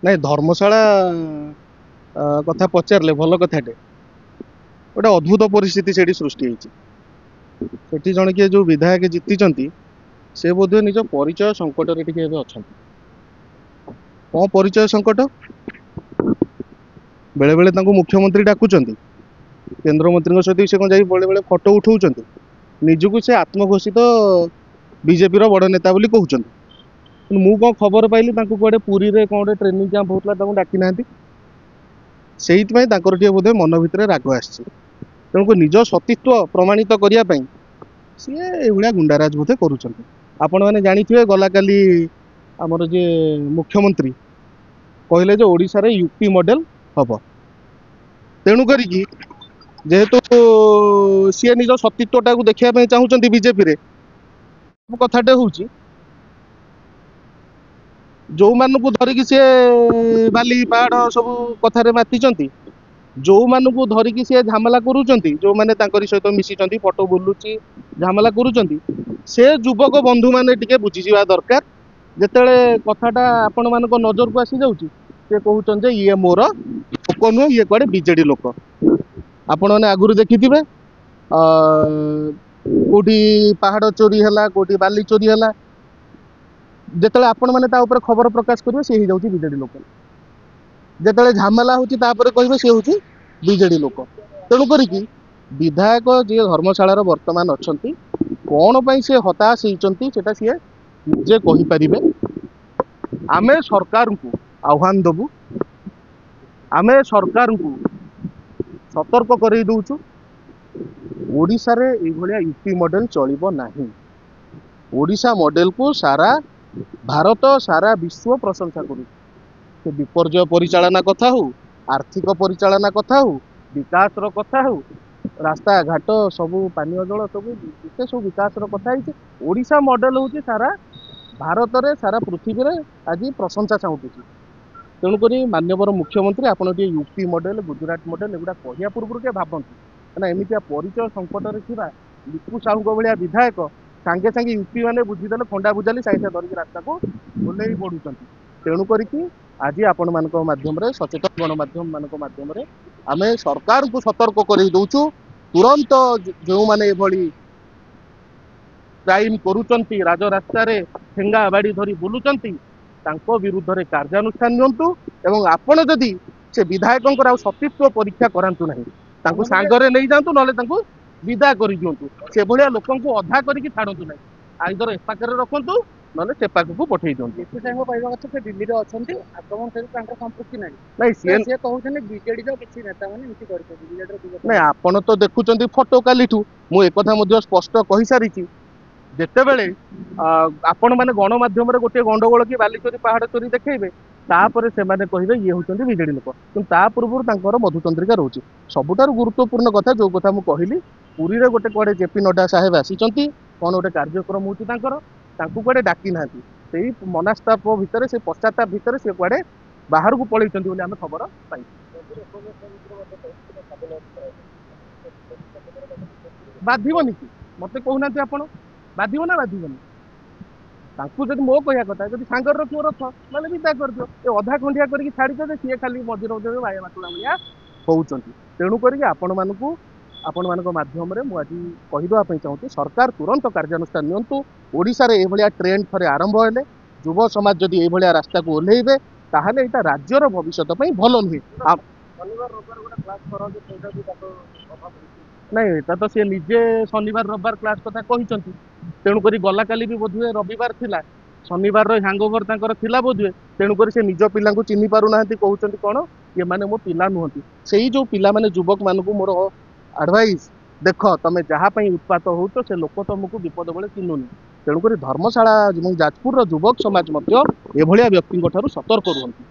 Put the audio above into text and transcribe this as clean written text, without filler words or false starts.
ନାଇଁ ଧର୍ମଶାଳା କଥା ପଚାରିଲେ ଭଲ କଥାଟେ। ଗୋଟେ ଅଦ୍ଭୁତ ପରିସ୍ଥିତି ସେଠି ସୃଷ୍ଟି ହେଇଛି। ସେଠି ଜଣେ କିଏ ଯୋଉ ବିଧାୟକ ଜିତିଛନ୍ତି ସେ ବୋଧହୁଏ ନିଜ ପରିଚୟ ସଙ୍କଟରେ ଟିକେ ଏବେ ଅଛନ୍ତି। କଣ ପରିଚୟ ସଙ୍କଟ? ବେଳେ ବେଳେ ତାଙ୍କୁ ମୁଖ୍ୟମନ୍ତ୍ରୀ ଡାକୁଛନ୍ତି, କେନ୍ଦ୍ରମନ୍ତ୍ରୀଙ୍କ ସହିତ ସେ କଣ ଯାଇ ବେଳେ ବେଳେ ଫଟୋ ଉଠଉଛନ୍ତି। ନିଜକୁ ସେ ଆତ୍ମଘୋଷିତ ବିଜେପିର ବଡ ନେତା ବୋଲି କହୁଛନ୍ତି। କିନ୍ତୁ ମୁଁ କଣ ଖବର ପାଇଲି ତାଙ୍କୁ କୁଆଡେ ପୁରୀରେ କଣ ଗୋଟେ ଟ୍ରେନିଂ କ୍ୟାମ୍ପ ହଉଥିଲା, ତାଙ୍କୁ ଡାକି ନାହାନ୍ତି। ସେଇଥିପାଇଁ ତାଙ୍କର ଟିକେ ବୋଧେ ମନ ଭିତରେ ରାଗ ଆସିଛି। ତେଣୁକୁ ନିଜ ସତୀତ୍ୱ ପ୍ରମାଣିତ କରିବା ପାଇଁ ସିଏ ଏଇଭଳିଆ ଗୁଣ୍ଡାରାଜ ବୋଧେ କରୁଛନ୍ତି। ଆପଣମାନେ ଜାଣିଥିବେ ଗଲା କାଲି ଆମର ଯିଏ ମୁଖ୍ୟମନ୍ତ୍ରୀ କହିଲେ ଯେ ଓଡ଼ିଶାରେ ୟୁପି ମଡେଲ ହବ। ତେଣୁ କରିକି ଯେହେତୁ ସିଏ ନିଜ ସତୀତ୍ୱଟାକୁ ଦେଖିବା ପାଇଁ ଚାହୁଁଛନ୍ତି ବିଜେପିରେ, କଥାଟେ ହଉଛି ଯୋଉମାନଙ୍କୁ ଧରିକି ସିଏ ବାଲି ପାହାଡ ସବୁ କଥାରେ ମାତିଛନ୍ତି, ଯୋଉମାନଙ୍କୁ ଧରିକି ସିଏ ଝାମେଲା କରୁଛନ୍ତି, ଯୋଉମାନେ ତାଙ୍କରି ସହିତ ମିଶିଛନ୍ତି, ଫଟୋ ବୁଲୁଛି, ଝାମେଲା କରୁଛନ୍ତି, ସେ ଯୁବକ ବନ୍ଧୁ ମାନେ ଟିକେ ବୁଝିଯିବା ଦରକାର। ଯେତେବେଳେ କଥାଟା ଆପଣ ମାନଙ୍କ ନଜରକୁ ଆସି ଯାଉଛି, ସେ କହୁଛନ୍ତି ଯେ ଇଏ ମୋର ଲୋକ ନୁହେଁ, ଇଏ କୁଆଡେ ବିଜେଡି ଲୋକ। ଆପଣ ମାନେ ଆଗରୁ ଦେଖିଥିବେ କୋଉଠି ପାହାଡ ଚୋରି ହେଲା, କୋଉଠି ବାଲି ଚୋରି ହେଲା, ଯେତେବେଳେ ଆପଣ ମାନେ ତା ଉପରେ ଖବର ପ୍ରକାଶ କରିବେ ସେ ହେଇଯାଉଛି ବିଜେଡି ଲୋକ। ଯେତେବେଳେ ଝାମେଲା ହଉଛି ତାପରେ କହିବେ ସେ ହଉଛି ବିଜେଡି ଲୋକ। ତେଣୁ କରିକି ବିଧାୟକ ଯିଏ ଧର୍ମଶାଳାର ବର୍ତ୍ତମାନ ଅଛନ୍ତି, କଣ ପାଇଁ ସେ ହତାଶ ହେଇଛନ୍ତି ସେଟା ସିଏ ନିଜେ କହିପାରିବେ। ଆମେ ସରକାରଙ୍କୁ ଆହ୍ୱାନ ଦବୁ, ଆମେ ସରକାରଙ୍କୁ ସତର୍କ କରେଇ ଦଉଛୁ, ଓଡ଼ିଶାରେ ଏଇଭଳିଆ ୟୁପି ମଡେଲ ଚଳିବ ନାହିଁ। ଓଡ଼ିଶା ମଡେଲକୁ ସାରା ଭାରତ ସାରା ବିଶ୍ୱ ପ୍ରଶଂସା କରୁଛି। ସେ ବିପର୍ଯ୍ୟୟ ପରିଚାଳନା କଥା ହଉ, ଆର୍ଥିକ ପରିଚାଳନା କଥା ହଉ, ବିକାଶର କଥା ହଉ, ରାସ୍ତାଘାଟ ସବୁ, ପାନୀୟ ଜଳ ସବୁ, ଯେତେ ସବୁ ବିକାଶର କଥା ହେଇଛି, ଓଡ଼ିଶା ମଡେଲ ହଉଛି ସାରା ଭାରତରେ ସାରା ପୃଥିବୀରେ ଆଜି ପ୍ରଶଂସା ଚାହୁଁଛି। ତେଣୁକରି ମାନ୍ୟବର ମୁଖ୍ୟମନ୍ତ୍ରୀ ଆପଣ ଟିକେ ୟୁପି ମଡେଲ, ଗୁଜୁରାଟ ମଡେଲ ଏଗୁଡ଼ା କହିବା ପୂର୍ବରୁ ଟିକେ ଭାବନ୍ତୁ। କାହିଁକିନା ଏମିତିଆ ପରିଚୟ ସଙ୍କଟରେ ଥିବା ଲିପୁ ସାହୁଙ୍କ ଭଳିଆ ବିଧାୟକ ସାଙ୍ଗେ ସାଙ୍ଗେ ୟୁପି ମାନେ ବୁଝିଦେଲେ, ଖଣ୍ଡା ବୁଝାଲି ସାଙ୍ଗେ ସାଙ୍ଗେ ଧରିକି ରାସ୍ତାକୁ ଓହ୍ଲେଇ ପଡୁଛନ୍ତି। ତେଣୁ କରିକି ଆଜି ଆପଣମାନଙ୍କ ମାଧ୍ୟମରେ, ସଚେତନ ଗଣମାଧ୍ୟମ ମାନଙ୍କ ମାଧ୍ୟମରେ ଆମେ ସରକାରଙ୍କୁ ସତର୍କ କରେଇ ଦଉଛୁ, ତୁରନ୍ତ ଯେଉଁମାନେ ଏଭଳି କ୍ରାଇମ କରୁଛନ୍ତି, ରାଜରାସ୍ତାରେ ଠେଙ୍ଗା ବାଡ଼ି ଧରି ବୁଲୁଛନ୍ତି, ତାଙ୍କ ବିରୁଦ୍ଧରେ କାର୍ଯ୍ୟାନୁଷ୍ଠାନ ନିଅନ୍ତୁ। ଏବଂ ଆପଣ ଯଦି ସେ ବିଧାୟକଙ୍କର ଆଉ ସତୀତ୍ୱ ପରୀକ୍ଷା କରାନ୍ତୁ ନାହିଁ, ତାଙ୍କୁ ସାଙ୍ଗରେ ନେଇଯାଆନ୍ତୁ, ନହେଲେ ତାଙ୍କୁ ବିଦା କରିଦିଅନ୍ତୁ। ସେଭଳିଆ ଲୋକଙ୍କୁ ଅଧା କରିକି ଛାଡନ୍ତୁ ନାହିଁ। ଆଇଦର ଏ ପାଖରେ ରଖନ୍ତୁ, ନହେଲେ ସେ ପାଖକୁ ପଠେଇ ଦିଅନ୍ତୁ। କହିବା କଥା ସେ ଦିଲ୍ଲୀରେ ଅଛନ୍ତି, ଆକ୍ରମଣ ସହିତ ତାଙ୍କର ସମ୍ପୃକ୍ତି ନାହିଁ। ନାଇଁ ସିଏ କହୁଛନ୍ତି ବିଜେଡିର କିଛି ନେତା ମାନେ ଏମିତି କରିଛନ୍ତି, ବିଜେଡିର। ନାଇଁ ଆପଣ ତ ଦେଖୁଛନ୍ତି ଫଟୋ କାଲିଠୁ। ମୁଁ ଏକଥା ମଧ୍ୟ ସ୍ପଷ୍ଟ କହିସାରିଛି, ଯେତେବେଳେ ଆପଣ ମାନେ ଗଣମାଧ୍ୟମରେ ଗୋଟିଏ ଗଣ୍ଡଗୋଳ କି ବାଲି ଚୋରି ପାହାଡ ଚୋରି ଦେଖେଇବେ, ତାପରେ ସେମାନେ କହିବେ ଇଏ ହଉଛନ୍ତି ବିଜେଡି ଲୋକ। କିନ୍ତୁ ତା ପୂର୍ବରୁ ତାଙ୍କର ମଧୁଚନ୍ଦ୍ରିକା ରହୁଛି। ସବୁଠାରୁ ଗୁରୁତ୍ୱପୂର୍ଣ୍ଣ କଥା ଯୋଉ କଥା ମୁଁ କହିଲି, ପୁରୀରେ ଗୋଟେ କୁଆଡେ ଜେପି ନଡ୍ଡା ସାହେବ ଆସିଛନ୍ତି, କଣ ଗୋଟେ କାର୍ଯ୍ୟକ୍ରମ ହଉଛି ତାଙ୍କର, ତାଙ୍କୁ କୁଆଡେ ଡାକି ନାହାନ୍ତି। ସେଇ ମନସ୍ତାପ ଭିତରେ, ସେଇ ପଶ୍ଚାତାପ ଭିତରେ ସେ କୁଆଡେ ବାହାରକୁ ପଳେଇଛନ୍ତି ବୋଲି ଆମେ ଖବର ପାଇଛୁ। ବାଧିବନି କି ମତେ କହୁନାହାନ୍ତି ଆପଣ, ବାଧିବ ନା ବାଧିବନି? ତାଙ୍କୁ ଯଦି ମୋ କହିବା କଥା, ଯଦି ସାଙ୍ଗରେ ରଖିବ ରଖ, ନହେଲେ ବିଦା କରିଦିଅ। ଏ ଅଧା ଖଣ୍ଡିଆ କରିକି ଛାଡିଛ ଯେ ସିଏ ଖାଲି ମଝିରେ ମଝିରେ ବାୟା ବାଟୁଳା ଭଳିଆ ହଉଛନ୍ତି। ତେଣୁ କରିକି ଆପଣମାନଙ୍କ ମାଧ୍ୟମରେ ମୁଁ ଆଜି କହିଦେବା ପାଇଁ ଚାହୁଁଛି, ସରକାର ତୁରନ୍ତ କାର୍ଯ୍ୟାନୁଷ୍ଠାନ ନିଅନ୍ତୁ। ଓଡ଼ିଶାରେ ଏଇଭଳିଆ ଟ୍ରେଣ୍ଡ ଥରେ ଆରମ୍ଭ ହେଲେ, ଯୁବ ସମାଜ ଯଦି ଏଇଭଳିଆ ରାସ୍ତାକୁ ଓହ୍ଲେଇବେ, ତାହେଲେ ଏଇଟା ରାଜ୍ୟର ଭବିଷ୍ୟତ ପାଇଁ ଭଲ ନୁହେଁ। ନାଇଁ ଏଟା ତ ସିଏ ନିଜେ ଶନିବାର ରବିବାର କ୍ଲାସ କଥା କହିଛନ୍ତି। ତେଣୁକରି ଗଲା କାଲି ବି ବୋଧହୁଏ ରବିବାର ଥିଲା, ଶନିବାରର ହ୍ୟାଙ୍ଗଓଭର ତାଙ୍କର ଥିଲା ବୋଧହୁଏ। ତେଣୁକରି ସେ ନିଜ ପିଲାଙ୍କୁ ଚିହ୍ନି ପାରୁନାହାନ୍ତି, କହୁଛନ୍ତି କଣ ଏମାନେ ମୋ ପିଲା ନୁହନ୍ତି। ସେଇ ଯୋଉ ପିଲାମାନେ ଯୁବକ ମାନଙ୍କୁ ମୋର ଆଡଭାଇସ୍, ଦେଖ ତମେ ଯାହା ପାଇଁ ଉତ୍ପାତ ହଉଛ ସେ ଲୋକ ତମକୁ ବିପଦ ବେଳେ ଚିହ୍ନୁନି। ତେଣୁକରି ଧର୍ମଶାଳା ଏବଂ ଯାଜପୁରର ଯୁବକ ସମାଜ ମଧ୍ୟ ଏଭଳିଆ ବ୍ୟକ୍ତିଙ୍କ ଠାରୁ ସତର୍କ ରୁହନ୍ତୁ।